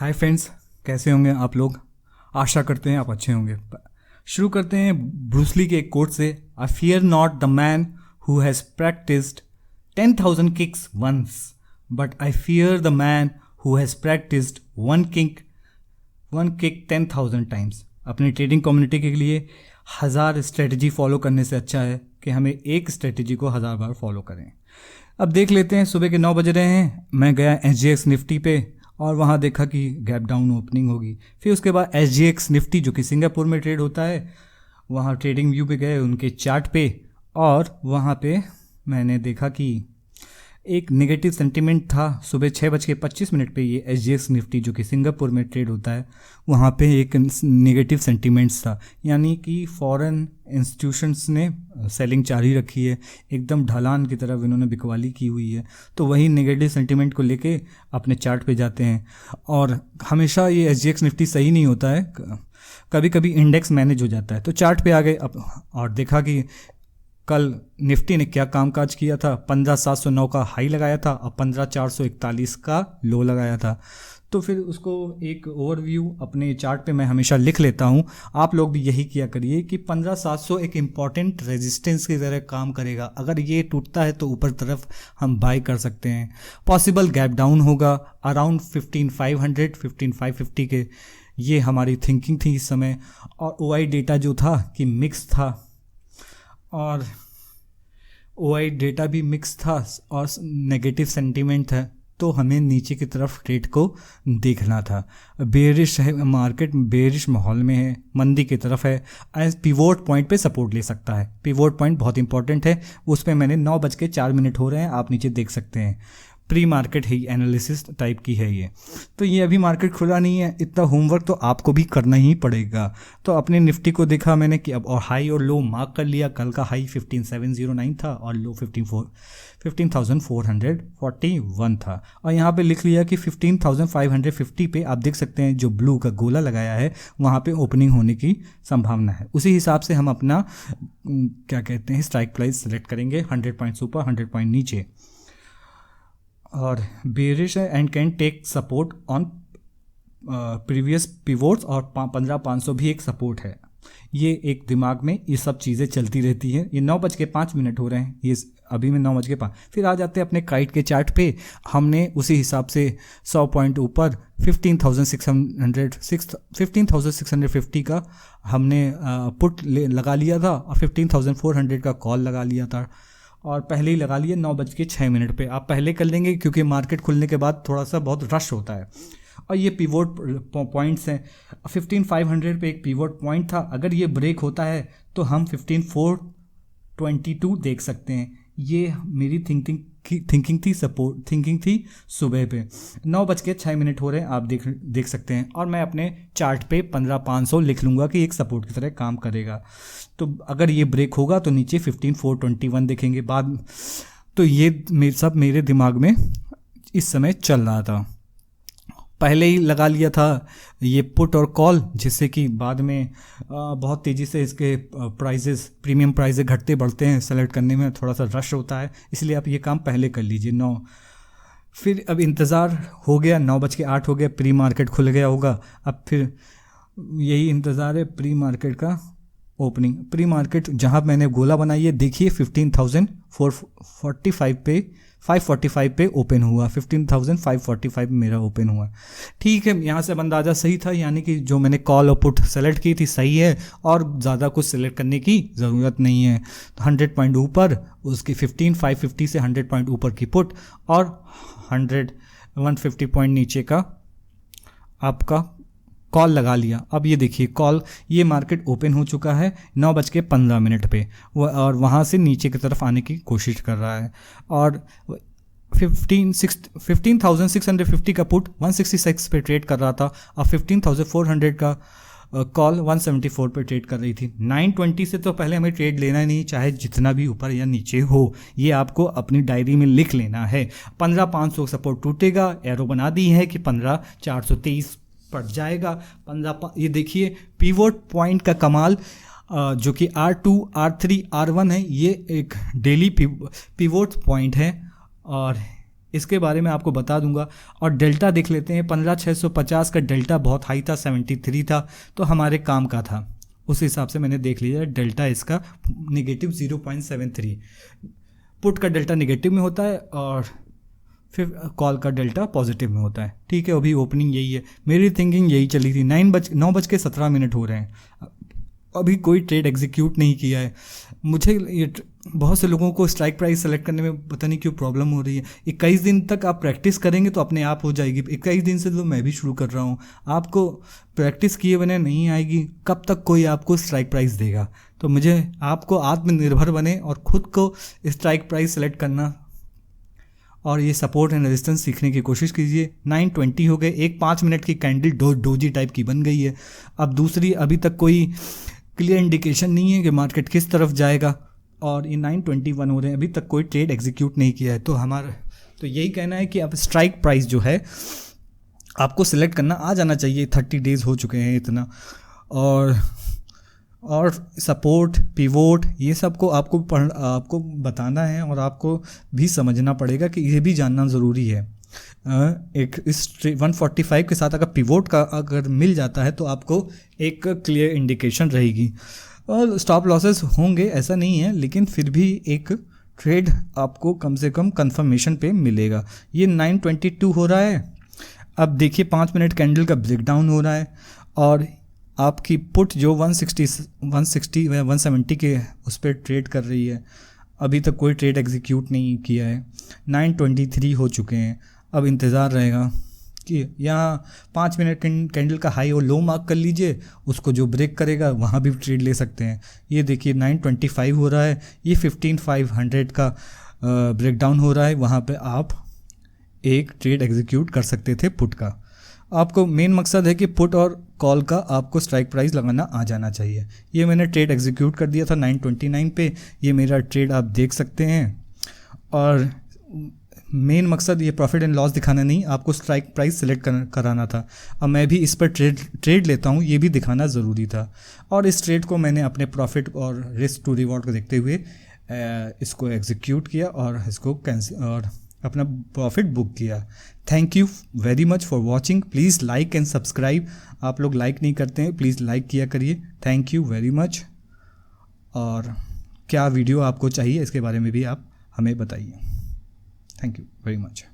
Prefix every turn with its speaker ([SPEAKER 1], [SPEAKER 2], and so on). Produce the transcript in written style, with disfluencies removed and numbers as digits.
[SPEAKER 1] Hi friends, कैसे होंगे आप लोग। आशा करते हैं आप अच्छे होंगे। शुरू करते हैं ब्रूसली के एक कोट से। I fear not the man who has practised 10,000 kicks once, but I fear the man who has practised one kick 10,000 times. अपनी ट्रेडिंग कम्युनिटी के लिए 1000 स्ट्रेटजी फॉलो करने से अच्छा है कि हमें एक स्ट्रेटजी को 1000 बार फॉलो करें। अब देख लेते हैं, सुबह के 9 बज रहे हैं। मैं गया SGX निफ्टी पे और वहाँ देखा कि गैप डाउन ओपनिंग होगी। फिर उसके बाद SGX निफ्टी जो कि सिंगापुर में ट्रेड होता है, वहाँ ट्रेडिंग व्यू पे गए उनके चार्ट पे, और वहाँ पे मैंने देखा कि एक नेगेटिव सेंटीमेंट था। सुबह 6:25 पे ये SGX निफ्टी जो कि सिंगापुर में ट्रेड होता है, वहाँ पे एक नेगेटिव सेंटीमेंट्स था, यानी कि फॉरेन इंस्टीट्यूशंस ने सेलिंग जारी रखी है, एकदम ढलान की तरफ इन्होंने बिकवाली की हुई है। तो वही नेगेटिव सेंटीमेंट को लेके अपने चार्ट पे जाते हैं। और हमेशा ये SGX निफ्टी सही नहीं होता है, कभी कभी इंडेक्स मैनेज हो जाता है। तो चार्ट पे आ गए अब और देखा कि कल निफ्टी ने क्या कामकाज किया था। 15,709 का हाई लगाया था और 15,441 का लो लगाया था। तो फिर उसको एक ओवरव्यू अपने चार्ट पे मैं हमेशा लिख लेता हूँ। आप लोग भी यही किया करिए कि 15,700 एक इम्पॉर्टेंट रेजिस्टेंस की तरह काम करेगा। अगर ये टूटता है तो ऊपर तरफ हम बाय कर सकते हैं। पॉसिबल गैप डाउन होगा अराउंड 15,500 15,550 के। ये हमारी थिंकिंग थी इस समय। और OI डेटा जो था कि मिक्स था, और OI डेटा भी मिक्स था और नेगेटिव सेंटीमेंट है, तो हमें नीचे की तरफ ट्रेड को देखना था। बेरिश है मार्केट, बेरिश माहौल में है, मंदी की तरफ है। एज पिवोट पॉइंट पे सपोर्ट ले सकता है। पिवोट पॉइंट बहुत इंपॉर्टेंट है, उस पर मैंने 9:04 हो रहे हैं, आप नीचे देख सकते हैं। प्री मार्केट ही एनालिसिस टाइप की है ये। तो ये अभी मार्केट खुला नहीं है, इतना होमवर्क तो आपको भी करना ही पड़ेगा। तो अपने निफ्टी को देखा मैंने कि अब और हाई और लो मार्क कर लिया। कल का हाई 15,709 था और लो 15,441 था। और यहाँ पे लिख लिया कि 15,550 पे आप देख सकते हैं जो ब्लू का गोला लगाया है, वहाँ पे ओपनिंग होने की संभावना है। उसी हिसाब से हम अपना क्या कहते हैं स्ट्राइक प्राइस सेलेक्ट करेंगे। 100 पॉइंट्स ऊपर, 100 पॉइंट नीचे। और बेरिश है and can take support on previous pivots, और 15,500 भी एक सपोर्ट है। ये एक दिमाग में ये सब चीज़ें चलती रहती हैं। ये 9:05 हो रहे हैं, ये अभी में 9:05। फिर आ जाते हैं अपने काइट के चार्ट पे। हमने उसी हिसाब से 100 पॉइंट ऊपर 15,650 का हमने पुट लगा लिया था और 15,400 का कॉल लगा लिया था। और पहले ही लगा लिए 9:06 पे। आप पहले कर लेंगे क्योंकि मार्केट खुलने के बाद थोड़ा सा बहुत रश होता है। और ये पिवोट पॉइंट्स हैं। 15,500 पे एक पिवोट पॉइंट था, अगर ये ब्रेक होता है तो हम 15,422 देख सकते हैं। ये मेरी थिंकिंग थी सुबह पे। 9:06 हो रहे हैं, आप देख सकते हैं। और मैं अपने चार्ट पे 15,500 लिख लूँगा कि एक सपोर्ट की तरह काम करेगा। तो अगर ये ब्रेक होगा तो नीचे 15,421 देखेंगे बाद। तो ये सब मेरे दिमाग में इस समय चल रहा था। पहले ही लगा लिया था ये पुट और कॉल, जिससे कि बाद में बहुत तेज़ी से इसके प्रीमियम प्राइजेस घटते बढ़ते हैं। सेलेक्ट करने में थोड़ा सा रश होता है, इसलिए आप ये काम पहले कर लीजिए। फिर अब इंतज़ार हो गया, 9:08 हो गया, प्री मार्केट खुल गया होगा। अब फिर यही इंतज़ार है प्री मार्केट का ओपनिंग। प्री मार्केट जहाँ मैंने गोला बनाई है, देखिए 15,445 पे 545 पे ओपन हुआ। 15,545 मेरा ओपन हुआ। ठीक है, यहाँ से अंदाज़ा सही था, यानी कि जो मैंने कॉल और पुट सेलेक्ट की थी सही है, और ज़्यादा कुछ सेलेक्ट करने की ज़रूरत नहीं है। तो 100 पॉइंट ऊपर उसकी 15,550 से 100 पॉइंट ऊपर की पुट, और 150 पॉइंट नीचे का आपका कॉल लगा लिया। अब ये देखिए कॉल, ये मार्केट ओपन हो चुका है 9:15 पे, और वहाँ से नीचे की तरफ आने की कोशिश कर रहा है। और 15,650 का पुट 166 पे ट्रेड कर रहा था, और 15,400 का कॉल 174 पे ट्रेड कर रही थी। 920 से तो पहले हमें ट्रेड लेना नहीं, चाहे जितना भी ऊपर या नीचे हो। ये आपको अपनी डायरी में लिख लेना है। 15,500 सपोर्ट टूटेगा, एरो बना दी है कि 15,423 पड़ जाएगा। ये देखिए पिवोट पॉइंट का कमाल, जो कि R2, R3, R1 है। ये एक डेली पिवोट पॉइंट है, और इसके बारे में आपको बता दूंगा। और डेल्टा देख लेते हैं, 15650 का डेल्टा बहुत हाई था, 73 था, तो हमारे काम का था। उस हिसाब से मैंने देख लिया डेल्टा इसका नेगेटिव 0.73। पुट का डेल्टा नेगेटिव में होता है और फिर कॉल का डेल्टा पॉजिटिव में होता है। ठीक है, अभी ओपनिंग यही है, मेरी थिंकिंग यही चली थी। 9:17 हो रहे हैं, अभी कोई ट्रेड एग्जीक्यूट नहीं किया है। मुझे ये बहुत से लोगों को स्ट्राइक प्राइस सेलेक्ट करने में पता नहीं क्यों प्रॉब्लम हो रही है। 21 दिन तक आप प्रैक्टिस करेंगे तो अपने आप हो जाएगी। 21 दिन से तो मैं भी शुरू कर रहा हूँ, आपको प्रैक्टिस किए बिना नहीं आएगी। कब तक कोई आपको स्ट्राइक प्राइस देगा? तो मुझे आपको आत्मनिर्भर बने और खुद को स्ट्राइक प्राइस सेलेक्ट करना और ये सपोर्ट एंड रेजिस्टेंस सीखने की कोशिश कीजिए। 9:20 हो गए, एक 5 मिनट की कैंडल डोजी टाइप की बन गई है। अब दूसरी, अभी तक कोई क्लियर इंडिकेशन नहीं है कि मार्केट किस तरफ जाएगा, और ये 9:21 हो रहे हैं, अभी तक कोई ट्रेड एग्जीक्यूट नहीं किया है। तो हमारा तो यही कहना है कि अब स्ट्राइक प्राइस जो है आपको सिलेक्ट करना आ जाना चाहिए। 30 डेज़ हो चुके हैं इतना, और सपोर्ट, पिवोट, ये सब को आपको बताना है और आपको भी समझना पड़ेगा कि ये भी जानना ज़रूरी है। एक इस 145 के साथ अगर पिवोट का अगर मिल जाता है तो आपको एक क्लियर इंडिकेशन रहेगी। और स्टॉप लॉसेस होंगे ऐसा नहीं है, लेकिन फिर भी एक ट्रेड आपको कम से कम कंफर्मेशन पे मिलेगा। ये 9:22 हो रहा है। अब देखिए 5 मिनट कैंडल का ब्रेकडाउन हो रहा है और आपकी पुट जो 170 के उस पर ट्रेड कर रही है, अभी तक कोई ट्रेड एग्जीक्यूट नहीं किया है। 9:23 हो चुके हैं। अब इंतज़ार रहेगा कि यहाँ 5 मिनट कैंडल का हाई और लो मार्क कर लीजिए, उसको जो ब्रेक करेगा वहाँ भी ट्रेड ले सकते हैं। ये देखिए 9:25 हो रहा है, ये 15,500 का ब्रेकडाउन हो रहा है, वहाँ पे आप एक ट्रेड एग्जीक्यूट कर सकते थे पुट का। आपको मेन मकसद है कि पुट और कॉल का आपको स्ट्राइक प्राइस लगाना आ जाना चाहिए। ये मैंने ट्रेड एग्जीक्यूट कर दिया था 9:29 पे, ये मेरा ट्रेड आप देख सकते हैं। और मेन मकसद ये प्रॉफिट एंड लॉस दिखाना नहीं, आपको स्ट्राइक प्राइस सेलेक्ट कराना था। अब मैं भी इस पर ट्रेड लेता हूँ, ये भी दिखाना ज़रूरी था। और इस ट्रेड को मैंने अपने प्रॉफिट और रिस्क टू रिवॉर्ड को देखते हुए इसको एग्जीक्यूट किया और इसको कैंसिल और अपना प्रॉफिट बुक किया। Thank you very much for watching. Please like and subscribe. आप लोग लाइक नहीं करते हैं, प्लीज़ लाइक किया करिए। Thank you very much. और क्या वीडियो आपको चाहिए इसके बारे में भी आप हमें बताइए। Thank you very much.